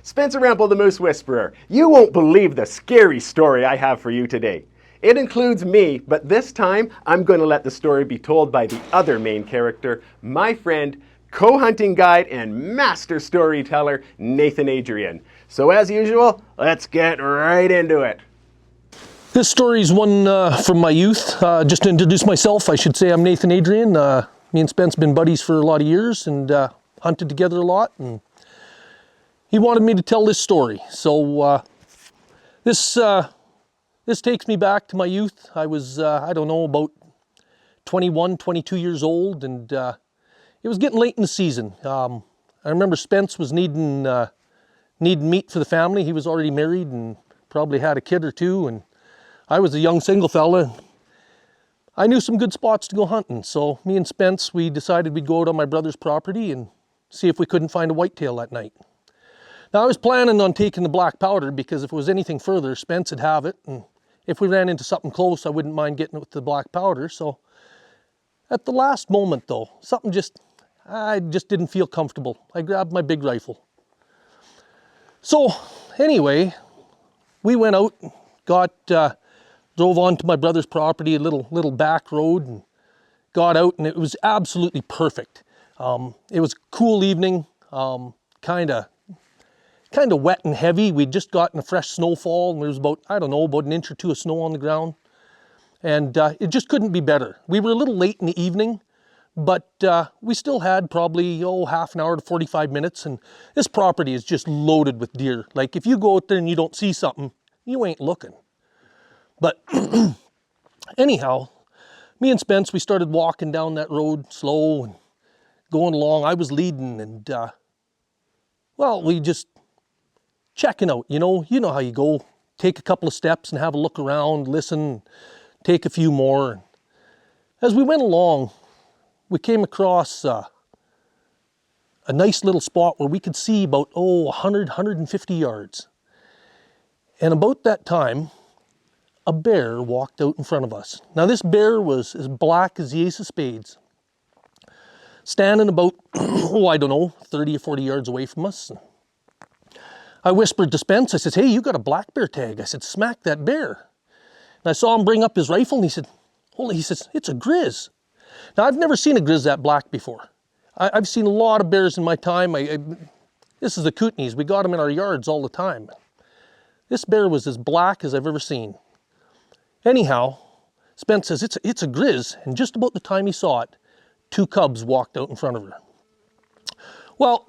Spencer Rample the Moose Whisperer. You won't believe the scary story I have for you today. It includes me, but this time I'm going to let the story be told by the other main character, my friend, co-hunting guide, and master storyteller, Nathan Adrian. So as usual, let's get right into it. This story is one from my youth. Just to introduce myself, I should say I'm Nathan Adrian. Me and Spence have been buddies for a lot of years and hunted together a lot. And he wanted me to tell this story. So this takes me back to my youth. I was, I don't know, about 21, 22 years old, and it was getting late in the season. I remember Spence was needing meat for the family. He was already married and probably had a kid or two, and I was a young single fella. I knew some good spots to go hunting, so me and Spence, we decided we'd go out on my brother's property and see if we couldn't find a whitetail that night. Now I was planning on taking the black powder because if it was anything further, Spence would have it, and if we ran into something close, I wouldn't mind getting it with the black powder. So at the last moment though, I just didn't feel comfortable. I grabbed my big rifle. So anyway, we went out, drove onto my brother's property, a little back road, and got out, and it was absolutely perfect. It was a cool evening, kind of wet and heavy. We'd just gotten a fresh snowfall, and there was about an inch or two of snow on the ground. And it just couldn't be better. We were a little late in the evening, but we still had probably, half an hour to 45 minutes, and this property is just loaded with deer. Like, if you go out there and you don't see something, you ain't looking. But anyhow, me and Spence, we started walking down that road slow and going along. I was leading, and we just checking out, you know how you go. Take a couple of steps and have a look around, listen, take a few more. As we went along, we came across a nice little spot where we could see about 100, 150 yards. And about that time, a bear walked out in front of us. Now this bear was as black as the ace of spades, standing about 30 or 40 yards away from us. I whispered to Spence, I said, "Hey, you got a black bear tag." I said, "Smack that bear." And I saw him bring up his rifle, and he said, "Holy," he says, "it's a Grizz." Now, I've never seen a Grizz that black before. I've seen a lot of bears in my time. This is the Kootenays. We got them in our yards all the time. This bear was as black as I've ever seen. Anyhow, Spence says, it's a Grizz, and just about the time he saw it, two cubs walked out in front of her. Well,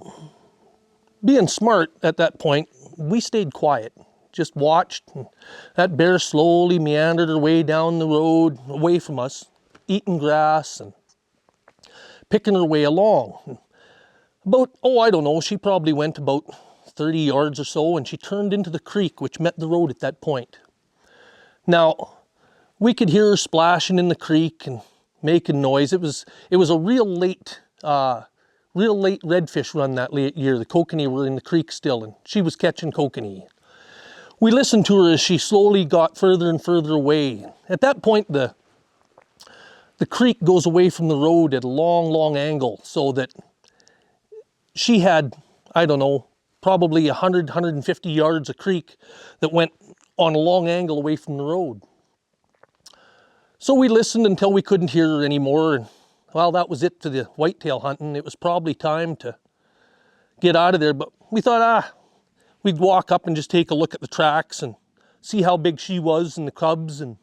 being smart at that point, we stayed quiet, just watched. And that bear slowly meandered her way down the road away from us, eating grass and picking her way along. About, she probably went about 30 yards or so, and she turned into the creek which met the road at that point. Now, we could hear her splashing in the creek and making noise. It was a real late redfish run that late year. The kokanee were in the creek still, and she was catching kokanee. We listened to her as she slowly got further and further away. At that point, the creek goes away from the road at a long angle, so that she had, probably 100, 150 yards of creek that went on a long angle away from the road. So we listened until we couldn't hear her anymore. And, that was it to the whitetail hunting. It was probably time to get out of there, but we thought, we'd walk up and just take a look at the tracks and see how big she was and the cubs. And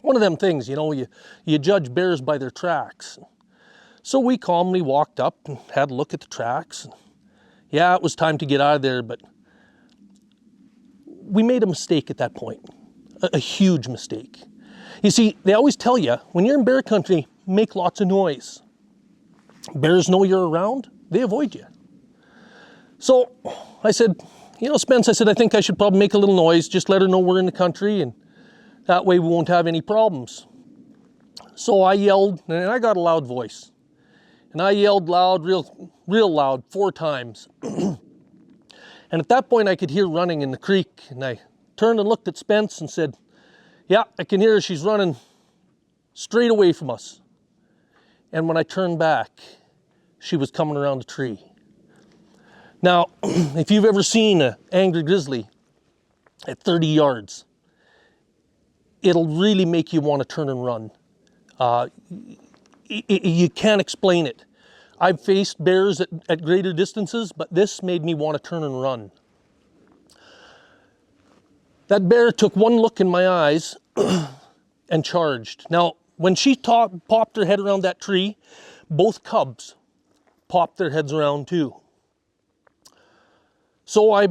one of them things, you judge bears by their tracks. So we calmly walked up and had a look at the tracks. And it was time to get out of there, but we made a mistake at that point, a huge mistake. You see, they always tell you, when you're in bear country, make lots of noise. Bears know you're around, they avoid you. So I said, Spence, I think I should probably make a little noise, just let her know we're in the country, and that way we won't have any problems. So I yelled, and I got a loud voice. And I yelled loud, real loud, 4 times. And at that point I could hear running in the creek, and I turned and looked at Spence and said, "Yeah, I can hear her. She's running straight away from us." And when I turned back, she was coming around the tree. Now, if you've ever seen an angry grizzly at 30 yards, it'll really make you want to turn and run. You can't explain it. I've faced bears at greater distances, but this made me want to turn and run. That bear took one look in my eyes and charged. Now, when she popped her head around that tree, both cubs popped their heads around too. So I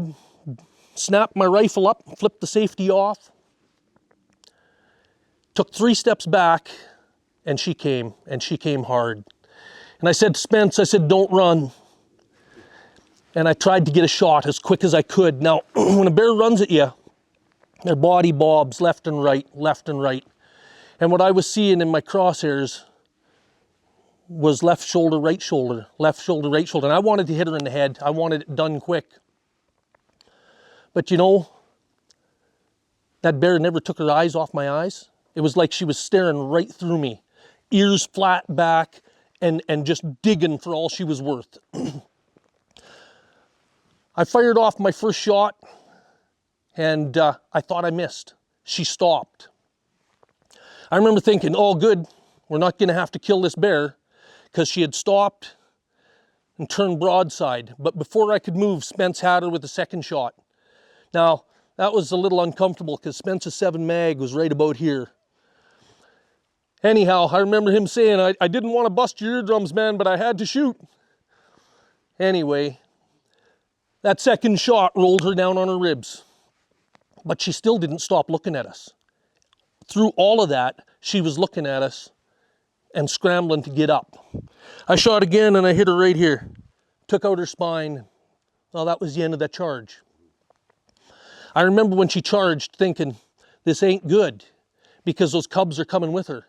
snapped my rifle up, flipped the safety off, took 3 steps back, and she came hard. And I said to Spence, I said, don't run. And I tried to get a shot as quick as I could. Now, when a bear runs at you, their body bobs left and right, left and right. And what I was seeing in my crosshairs was left shoulder, right shoulder, left shoulder, right shoulder. And I wanted to hit her in the head. I wanted it done quick. But you know, that bear never took her eyes off my eyes. It was like she was staring right through me, ears flat back, and just digging for all she was worth. I fired off my first shot, and I thought I missed. She stopped. I remember thinking, oh good, we're not gonna have to kill this bear, because she had stopped and turned broadside. But before I could move, Spence had her with the second shot. Now, that was a little uncomfortable because Spence's 7 mag was right about here. Anyhow, I remember him saying, I didn't want to bust your eardrums, man, but I had to shoot. Anyway, that second shot rolled her down on her ribs. But she still didn't stop looking at us. Through all of that, she was looking at us and scrambling to get up. I shot again and I hit her right here. Took out her spine. Well, that was the end of that charge. I remember when she charged thinking, this ain't good, because those cubs are coming with her.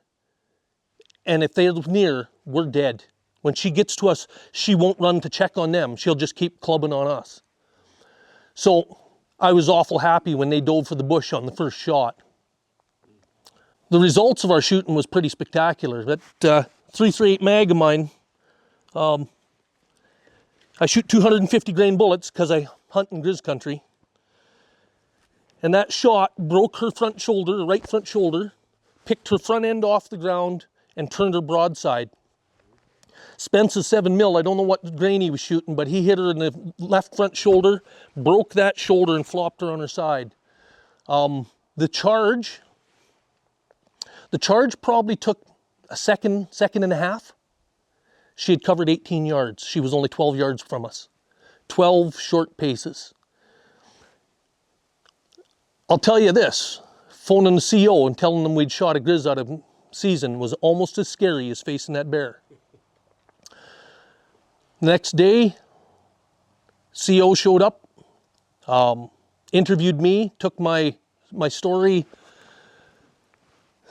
And if they're near, we're dead. When she gets to us, she won't run to check on them. She'll just keep clubbing on us. So I was awful happy when they dove for the bush on the first shot. The results of our shooting was pretty spectacular. That .338 mag of mine, I shoot 250 grain bullets because I hunt in Grizz country. And that shot broke her front shoulder, right front shoulder, picked her front end off the ground, and turned her broadside. Spence's 7 mil, I don't know what grain he was shooting, but he hit her in the left front shoulder, broke that shoulder, and flopped her on her side. The charge probably took a second and a half. She had covered 18 yards. She was only 12 yards from us. 12 short paces. I'll tell you this, phoning the CO and telling them we'd shot a grizz out of season was almost as scary as facing that bear. The next day, CO showed up, interviewed me, took my story.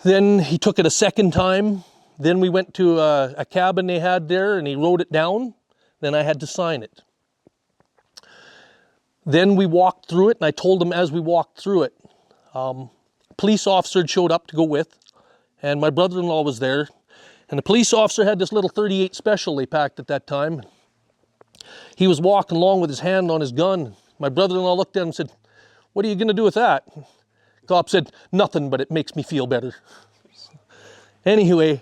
Then he took it a second time. Then we went to a cabin they had there and he wrote it down. Then I had to sign it. Then we walked through it, and I told him as we walked through it, police officer showed up to go with, and my brother-in-law was there, and the police officer had this little .38 special they packed at that time. He was walking along with his hand on his gun. My brother-in-law looked at him and said, "What are you going to do with that?" Cop said, "Nothing, but it makes me feel better." Anyway,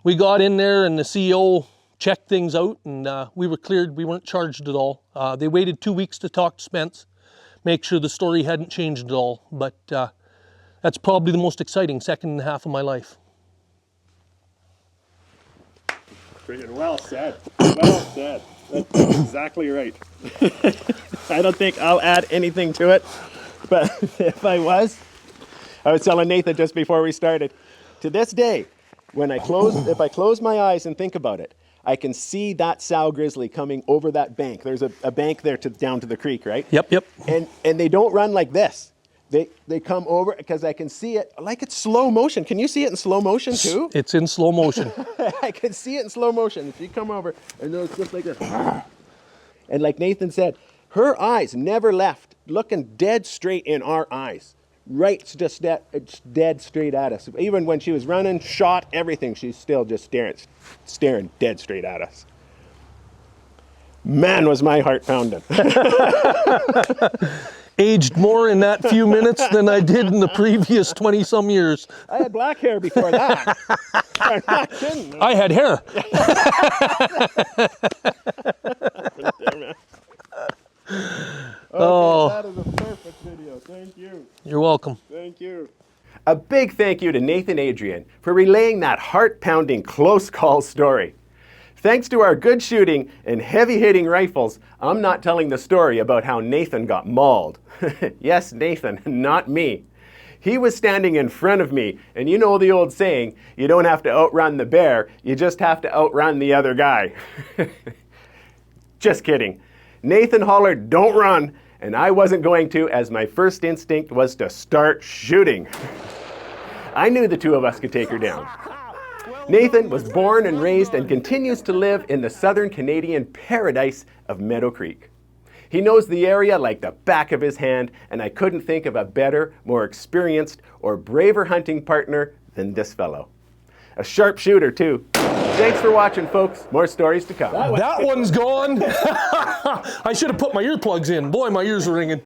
we got in there, and the CO checked things out, and we were cleared. We weren't charged at all. They waited 2 weeks to talk to Spence, make sure the story hadn't changed at all. But that's probably the most exciting second and a half of my life. Friggin' well said. Well said. That's exactly right. I don't think I'll add anything to it, but if I was telling Nathan just before we started, to this day, if I close my eyes and think about it, I can see that sow grizzly coming over that bank. There's a bank there down to the creek, right? Yep. And they don't run like this. They come over because I can see it like it's slow motion. Can you see it in slow motion too? It's in slow motion. I can see it in slow motion. If you come over and it's just like this. And like Nathan said, her eyes never left, looking dead straight in our eyes. Right, just dead straight at us. Even when she was running, shot, everything, she's still just staring dead straight at us. Man, was my heart pounding. Aged more in that few minutes than I did in the previous 20-some years. I had black hair before that. I'm not kidding. I had hair. Oh, that is a perfect video. Thank you. You're welcome. Thank you. A big thank you to Nathan Adrian for relaying that heart-pounding close call story. Thanks to our good shooting and heavy-hitting rifles, I'm not telling the story about how Nathan got mauled. Yes, Nathan, not me. He was standing in front of me, and you know the old saying, you don't have to outrun the bear, you just have to outrun the other guy. Just kidding. Nathan hollered, "Don't run," and I wasn't going to, as my first instinct was to start shooting. I knew the two of us could take her down. Nathan was born and raised and continues to live in the southern Canadian paradise of Meadow Creek. He knows the area like the back of his hand, and I couldn't think of a better, more experienced, or braver hunting partner than this fellow. A sharp shooter, too. Thanks for watching, folks. More stories to come. That one's gone. I should have put my earplugs in. Boy, my ears are ringing.